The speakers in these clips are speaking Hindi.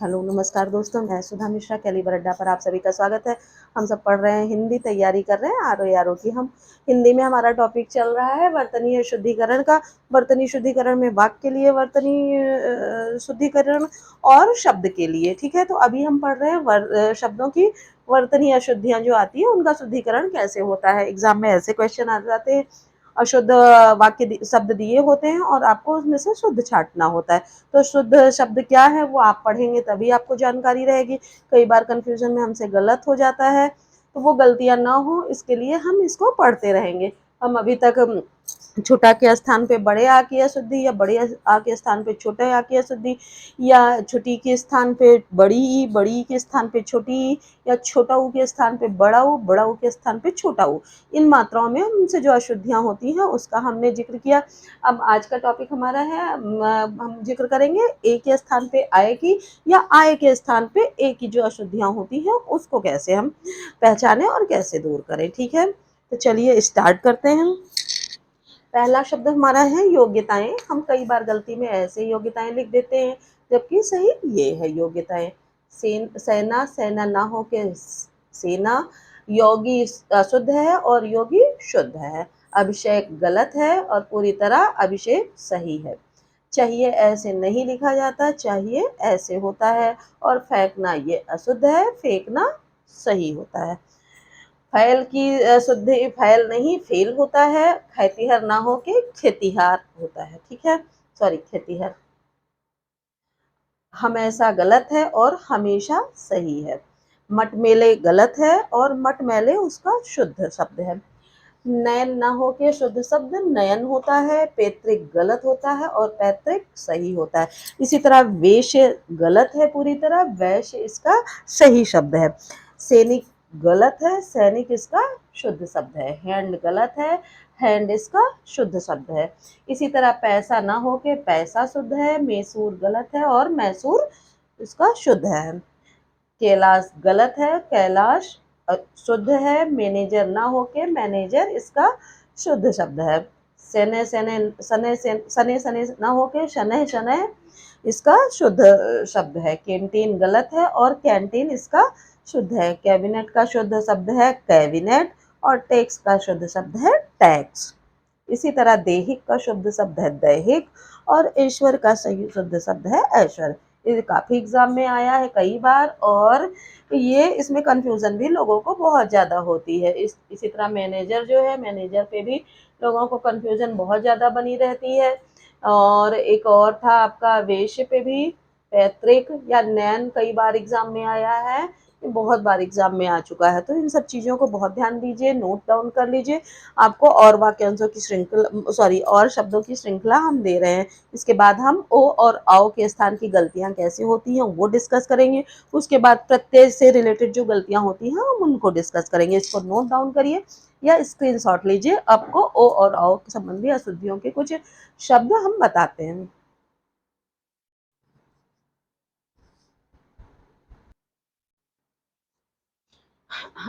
हेलो नमस्कार दोस्तों, मैं सुधा मिश्रा कैलिबर अड्डा पर आप सभी का स्वागत है। हम सब पढ़ रहे हैं हिंदी, तैयारी कर रहे हैं आर.ओ. की। हम हिंदी में हमारा टॉपिक चल रहा है वर्तनीय शुद्धिकरण का। वर्तनी शुद्धिकरण में वाक्य के लिए वर्तनी शुद्धिकरण और शब्द के लिए, ठीक है। तो अभी हम पढ़ रहे हैं शब्दों की वर्तनीय अशुद्धियाँ जो आती हैं उनका शुद्धिकरण कैसे होता है। एग्जाम में ऐसे क्वेश्चन आ जाते हैं, अशुद्ध वाक्य शब्द दिए होते हैं और आपको उसमें से शुद्ध छांटना होता है। तो शुद्ध शब्द क्या है वो आप पढ़ेंगे तभी आपको जानकारी रहेगी। कई बार कंफ्यूजन में हमसे गलत हो जाता है, तो वो गलतियां ना हो इसके लिए हम इसको पढ़ते रहेंगे। हम अभी तक छोटा के स्थान पे बड़े आ की अशुद्धि, या बड़े आ के स्थान पे छोटे आ की अशुद्धि, या छोटी के स्थान पे बड़ी ई, बड़ी के स्थान पे छोटी ई, या छोटा ऊ के स्थान पे बड़ा ऊ, बड़ा ऊ के स्थान पे छोटा ऊ, इन मात्राओं में उनसे जो अशुद्धियां होती हैं उसका हमने जिक्र किया। अब आज का टॉपिक हमारा है, हम जिक्र करेंगे ए के स्थान पे आय की, या आय के स्थान पे ए की जो अशुद्धियां होती हैं उसको कैसे हम पहचाने और कैसे दूर करें, ठीक है। तो चलिए स्टार्ट करते हैं। पहला शब्द हमारा है योग्यताएं। हम कई बार गलती में ऐसे योग्यताएं लिख देते हैं, जबकि सही ये है योग्यताएं। सेना, सेना ना हो के सेना। योगी अशुद्ध है और योगी शुद्ध है। अभिषेक गलत है और पूरी तरह अभिषेक सही है। चाहिए ऐसे नहीं लिखा जाता, चाहिए ऐसे होता है। और फेंकना ये अशुद्ध है, फेंकना सही होता है। फैल की शुद्धि फैल नहीं फेल होता है। खेतिहर ना हो के खेतिहार होता है, ठीक है। सॉरी, खेतिहर। हमेशा गलत है और हमेशा सही है। मटमेले गलत है और मटमैले उसका शुद्ध शब्द है। नयन ना हो के शुद्ध शब्द नयन होता है। पैतृक गलत होता है और पैतृक सही होता है। इसी तरह वेश्य गलत है पूरी तरह, वैश्य इसका सही शब्द है। सैनिक गलत है, सैनिक इसका शुद्ध शब्द है। हैंड गलत है, हैंड इसका शुद्ध शब्द है। इसी तरह पैसा ना हो के पैसा शुद्ध है। मैसूर गलत है और मैसूर इसका शुद्ध है। कैलाश गलत है, कैलाश शुद्ध है। मैनेजर ना होके मैनेजर इसका शुद्ध शब्द है। सने सने सने सने सने ना होके शनह शनह इसका शुद्ध शब्द है। कैंटीन गलत है और कैंटीन इसका शुद्ध है। कैबिनेट का शुद्ध शब्द है कैबिनेट और टैक्स का शुद्ध शब्द है टैक्स। इसी तरह देहिक का शुद्ध शब्द है दैहिक और ईश्वर का सही शुद्ध शब्द है ऐश्वर। ये काफी एग्जाम में आया है कई बार, और ये इसमें कंफ्यूजन भी लोगों को बहुत ज्यादा होती है। इसी तरह मैनेजर जो है, मैनेजर पे भी लोगों को कंफ्यूजन बहुत ज्यादा बनी रहती है। और एक और था आपका वेश्य पे भी। पैतृक या नैन कई बार एग्जाम में आया है, ये बहुत बार एग्जाम में आ चुका है। तो इन सब चीजों को बहुत ध्यान दीजिए, नोट डाउन कर लीजिए। आपको और वाक्यांशों की श्रृंखला, सॉरी, और शब्दों की श्रृंखला हम दे रहे हैं। इसके बाद हम ओ और आओ के स्थान की गलतियां कैसे होती हैं वो डिस्कस करेंगे। उसके बाद प्रत्यय से रिलेटेड जो गलतियां होती हैं हम उनको डिस्कस करेंगे। इसको नोट डाउन करिए या स्क्रीनशॉट लीजिए। आपको ओ और आओ के संबंधी अशुद्धियों के कुछ शब्द हम बताते हैं।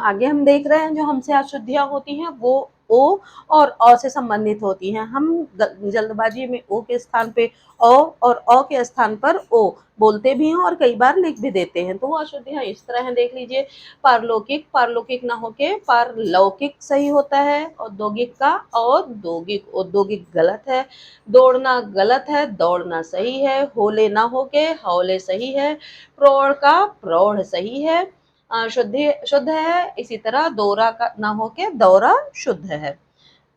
आगे हम देख रहे हैं जो हमसे अशुद्धियां होती हैं वो ओ और अ से संबंधित होती हैं। हम जल्दबाजी में ओ के स्थान पे अ और अ के स्थान पर ओ बोलते भी हैं और कई बार लिख भी देते हैं। तो वो अशुद्धियां इस तरह हैं, देख लीजिए। पारलौकिक, पारलौकिक ना होके पारलौकिक सही होता है। औद्योगिक का औद्योगिक, औद्योगिक गलत है। दौड़ना गलत है, दौड़ना सही है। होले ना होके हौले सही है। प्रौढ़ का प्रौढ़ सही है। शुद्ध है। इसी तरह दौरा का ना होके दौरा शुद्ध है।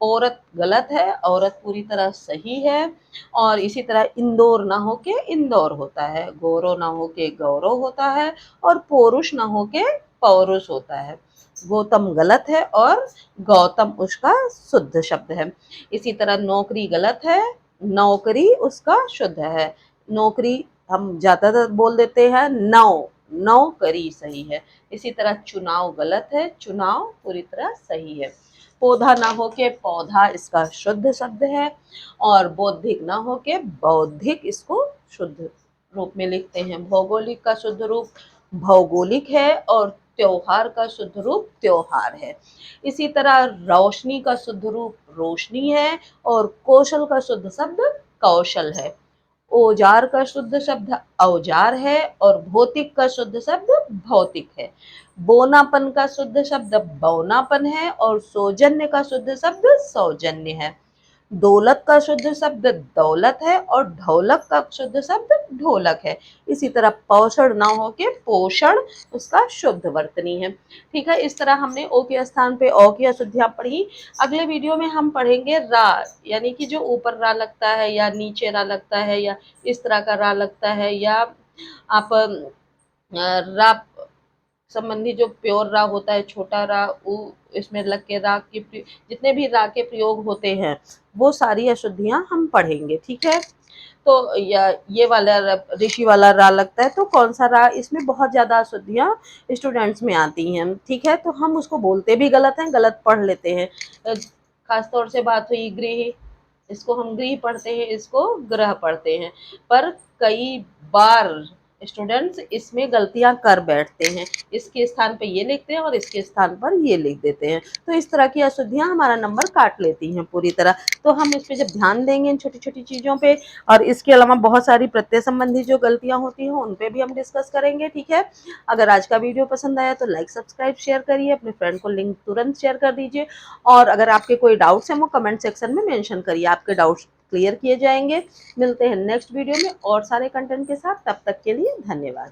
औरत गलत है, औरत पूरी तरह सही है। और इसी तरह इंदौर ना होके इंदौर होता है। गौरव ना होके गौरव होता है। और पौरुष ना होके पौरुष होता है। गौतम गलत है और गौतम उसका शुद्ध शब्द है। इसी तरह नौकरी गलत है, नौकरी उसका शुद्ध है। नौकरी हम ज्यादातर बोल देते हैं नौ, नौकरी सही है। इसी तरह चुनाव गलत है, चुनाव पूरी तरह सही है। पौधा ना होके पौधा इसका शुद्ध शब्द है। और बौद्धिक ना होके बौद्धिक इसको शुद्ध रूप में लिखते हैं। भौगोलिक का शुद्ध रूप भौगोलिक है और त्योहार का शुद्ध रूप त्योहार है। इसी तरह रोशनी का शुद्ध रूप रोशनी है और कौशल का शुद्ध शब्द कौशल है। औजार का शुद्ध शब्द औजार है और भौतिक का शुद्ध शब्द भौतिक है। बोनापन का शुद्ध शब्द बौनापन है और सौजन्य का शुद्ध शब्द सौजन्य है। दौलत का शुद्ध शब्द दौलत है और ढोलक का शुद्ध शब्द ढोलक है। इसी तरह पोषण ना हो के पोषण उसका शुद्ध वर्तनी है। ठीक है, इस तरह हमने ओ के स्थान पे औ की अशुद्धियां पढ़ी। अगले वीडियो में हम पढ़ेंगे रा, यानी कि जो ऊपर रा लगता है या नीचे रा लगता है या इस तरह का रा लगता है, या आप रा संबंधी जो प्योर रा होता है, छोटा रा, उ इसमें लग के रा की जितने भी रा के प्रयोग होते हैं वो सारी अशुद्धियां हम पढ़ेंगे। ठीक है, तो ये वाला ऋषि वाला रा लगता है तो कौन सा रा, इसमें बहुत ज्यादा अशुद्धियां स्टूडेंट्स में आती हैं। ठीक है, तो हम उसको बोलते भी गलत हैं, गलत पढ़ लेते हैं। खास तौर से बात हुई गृह, इसको हम गृह पढ़ते हैं, इसको ग्रह पढ़ते हैं, पर कई बार स्टूडेंट्स इसमें गलतियां कर बैठते हैं, इसके स्थान पे ये लिखते हैं और इसके स्थान पर ये लिख देते हैं, तो इस तरह की अशुद्धियां हमारा नंबर काट लेती हैं पूरी तरह। तो हम इस पे जब ध्यान देंगे इन छोटी छोटी चीज़ों पे, और इसके अलावा बहुत सारी प्रत्यय संबंधी जो गलतियां होती हैं उन पे भी हम डिस्कस करेंगे। ठीक है, अगर आज का वीडियो पसंद आया तो लाइक सब्सक्राइब शेयर करिए, अपने फ्रेंड को लिंक तुरंत शेयर कर दीजिए, और अगर आपके कोई डाउट्स हैं वो कमेंट सेक्शन में मेंशन करिए, आपके डाउट्स क्लियर किए जाएंगे। मिलते हैं नेक्स्ट वीडियो में और सारे कंटेंट के साथ, तब तक के लिए धन्यवाद।